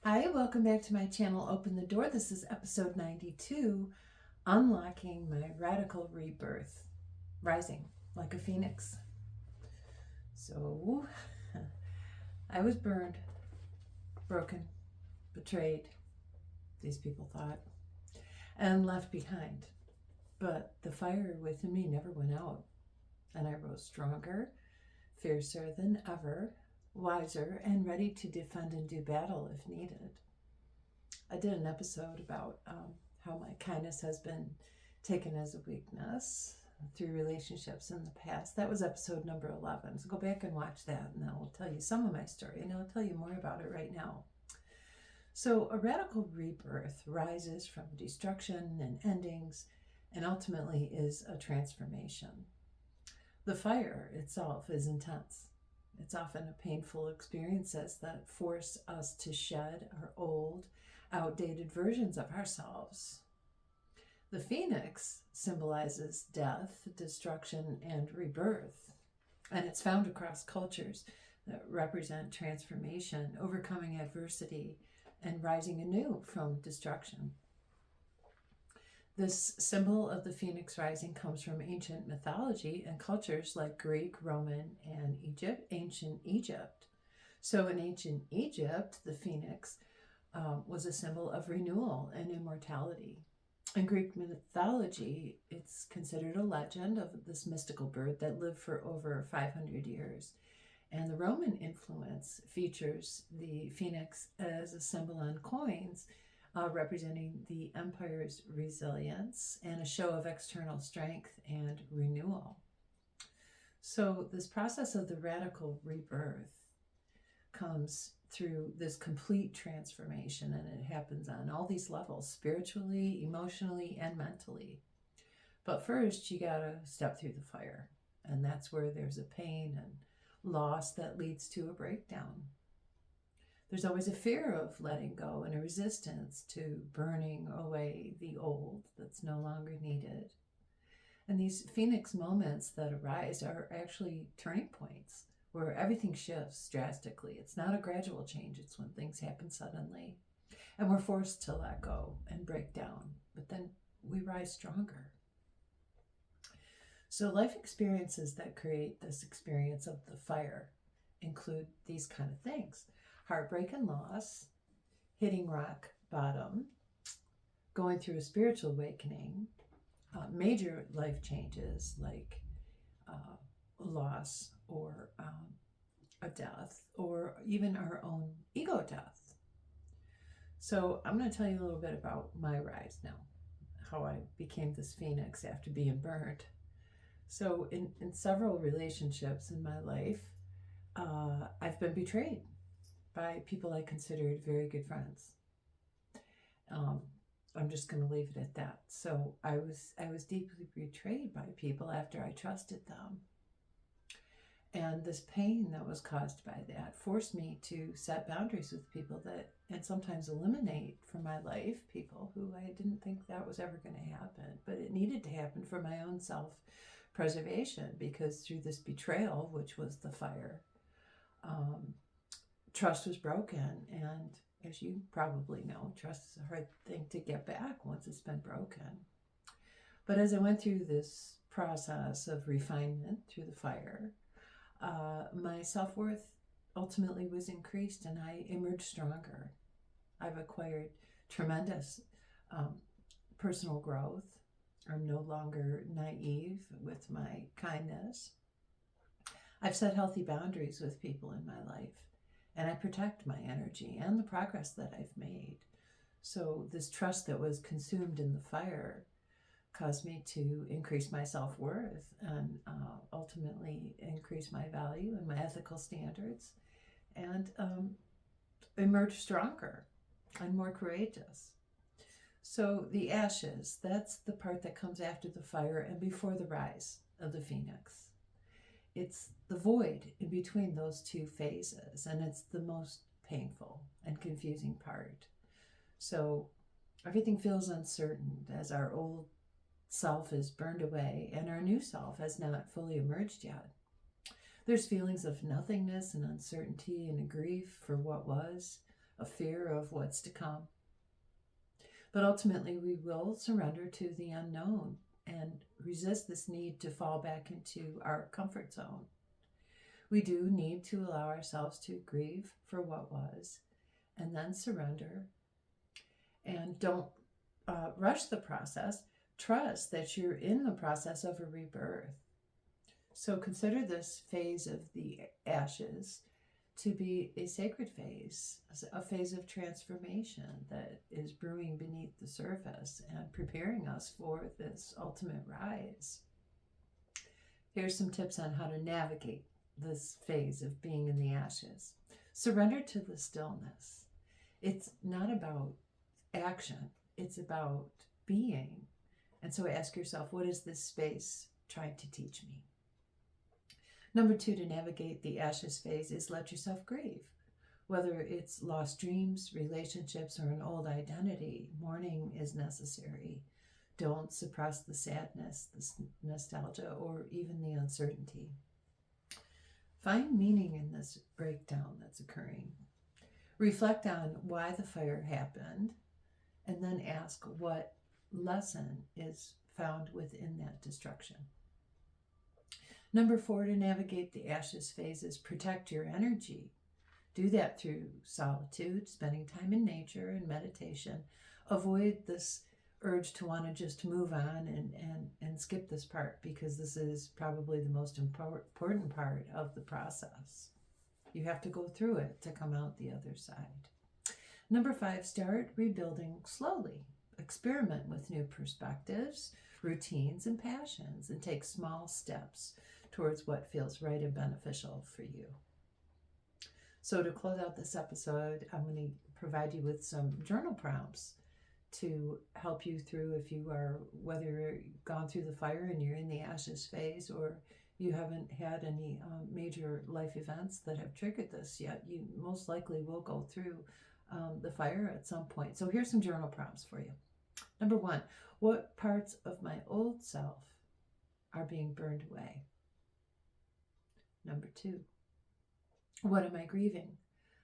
Hi, welcome back to my channel, Open the Door. This is episode 92, Unlocking My Radical Rebirth, Rising Like a Phoenix. So, I was burned, broken, betrayed, these people thought, and left behind. But the fire within me never went out, and I rose stronger, fiercer than ever, wiser, and ready to defend and do battle if needed. I did an episode about how my kindness has been taken as a weakness through relationships in the past. That was episode number 11. So go back and watch that, and I'll tell you some of my story, and I'll tell you more about it right now. So a radical rebirth rises from destruction and endings, and ultimately is a transformation. The fire itself is intense. It's often a painful experiences that force us to shed our old, outdated versions of ourselves. The phoenix symbolizes death, destruction, and rebirth, and it's found across cultures that represent transformation, overcoming adversity, and rising anew from destruction. This symbol of the phoenix rising comes from ancient mythology and cultures like Greek, Roman, and ancient Egypt. So in ancient Egypt, the phoenix was a symbol of renewal and immortality. In Greek mythology, it's considered a legend of this mystical bird that lived for over 500 years. And the Roman influence features the phoenix as a symbol on coins, representing the empire's resilience and a show of external strength and renewal. So this process of the radical rebirth comes through this complete transformation, and it happens on all these levels, spiritually, emotionally, and mentally. But first, you gotta step through the fire, and that's where there's a pain and loss that leads to a breakdown. There's always a fear of letting go and a resistance to burning away the old that's no longer needed. And these phoenix moments that arise are actually turning points where everything shifts drastically. It's not a gradual change, it's when things happen suddenly. And we're forced to let go and break down, but then we rise stronger. So life experiences that create this experience of the fire include these kind of things: heartbreak and loss, hitting rock bottom, going through a spiritual awakening, major life changes like loss or a death, or even our own ego death. So I'm going to tell you a little bit about my rise now, how I became this phoenix after being burned. So in several relationships in my life, I've been betrayed by people I considered very good friends. I'm just going to leave it at that. So I was deeply betrayed by people after I trusted them. And this pain that was caused by that forced me to set boundaries with people that, and sometimes eliminate from my life people who I didn't think that was ever going to happen. But it needed to happen for my own self-preservation, because through this betrayal, which was the fire, trust was broken. And as you probably know, trust is a hard thing to get back once it's been broken. But as I went through this process of refinement through the fire, my self-worth ultimately was increased, and I emerged stronger. I've acquired tremendous personal growth. I'm no longer naive with my kindness. I've set healthy boundaries with people in my life, and I protect my energy and the progress that I've made. So this trust that was consumed in the fire caused me to increase my self-worth and ultimately increase my value and my ethical standards, and emerge stronger and more courageous. So the ashes, that's the part that comes after the fire and before the rise of the phoenix. It's the void in between those two phases, and it's the most painful and confusing part. So everything feels uncertain as our old self is burned away and our new self has not fully emerged yet. There's feelings of nothingness and uncertainty and a grief for what was, a fear of what's to come. But ultimately, we will surrender to the unknown and resist this need to fall back into our comfort zone. We do need to allow ourselves to grieve for what was and then surrender. And don't rush the process. Trust that you're in the process of a rebirth. So consider this phase of the ashes to be a sacred phase, a phase of transformation that is brewing beneath the surface and preparing us for this ultimate rise. Here's some tips on how to navigate this phase of being in the ashes. Surrender to the stillness. It's not about action, it's about being. And so ask yourself, what is this space trying to teach me? Number 2, to navigate the ashes phase is let yourself grieve. Whether it's lost dreams, relationships, or an old identity, mourning is necessary. Don't suppress the sadness, the nostalgia, or even the uncertainty. Find meaning in this breakdown that's occurring. Reflect on why the fire happened, and then ask what lesson is found within that destruction. Number 4, to navigate the ashes phase is protect your energy. Do that through solitude, spending time in nature, and meditation. Avoid this urge to want to just move on and skip this part, because this is probably the most important part of the process. You have to go through it to come out the other side. Number 5, start rebuilding slowly. Experiment with new perspectives, routines, and passions, and take small steps towards what feels right and beneficial for you. So to close out this episode, I'm going to provide you with some journal prompts to help you through, if you are, whether you've gone through the fire and you're in the ashes phase, or you haven't had any major life events that have triggered this yet. You most likely will go through the fire at some point. So here's some journal prompts for you. Number 1, what parts of my old self are being burned away? Number 2, what am I grieving?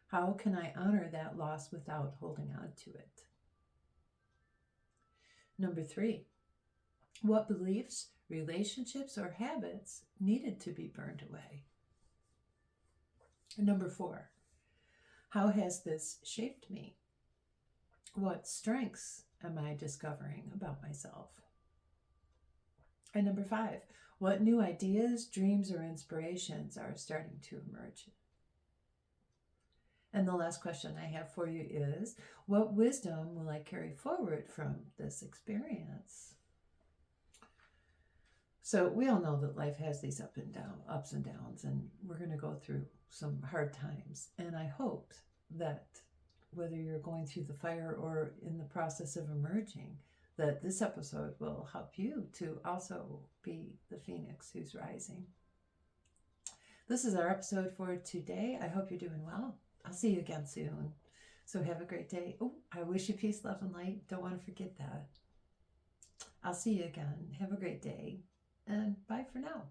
How can I honor that loss without holding on to it? Number 3, what beliefs, relationships, or habits needed to be burned away? Number 4, how has this shaped me? What strengths am I discovering about myself? And number 5, what new ideas, dreams, or inspirations are starting to emerge? And the last question I have for you is, what wisdom will I carry forward from this experience? So we all know that life has these ups and downs, and we're going to go through some hard times. And I hope that whether you're going through the fire or in the process of emerging, that this episode will help you to also be the phoenix who's rising. This is our episode for today. I hope you're doing well. I'll see you again soon. So have a great day. Oh, I wish you peace, love, and light. Don't want to forget that. I'll see you again. Have a great day. And bye for now.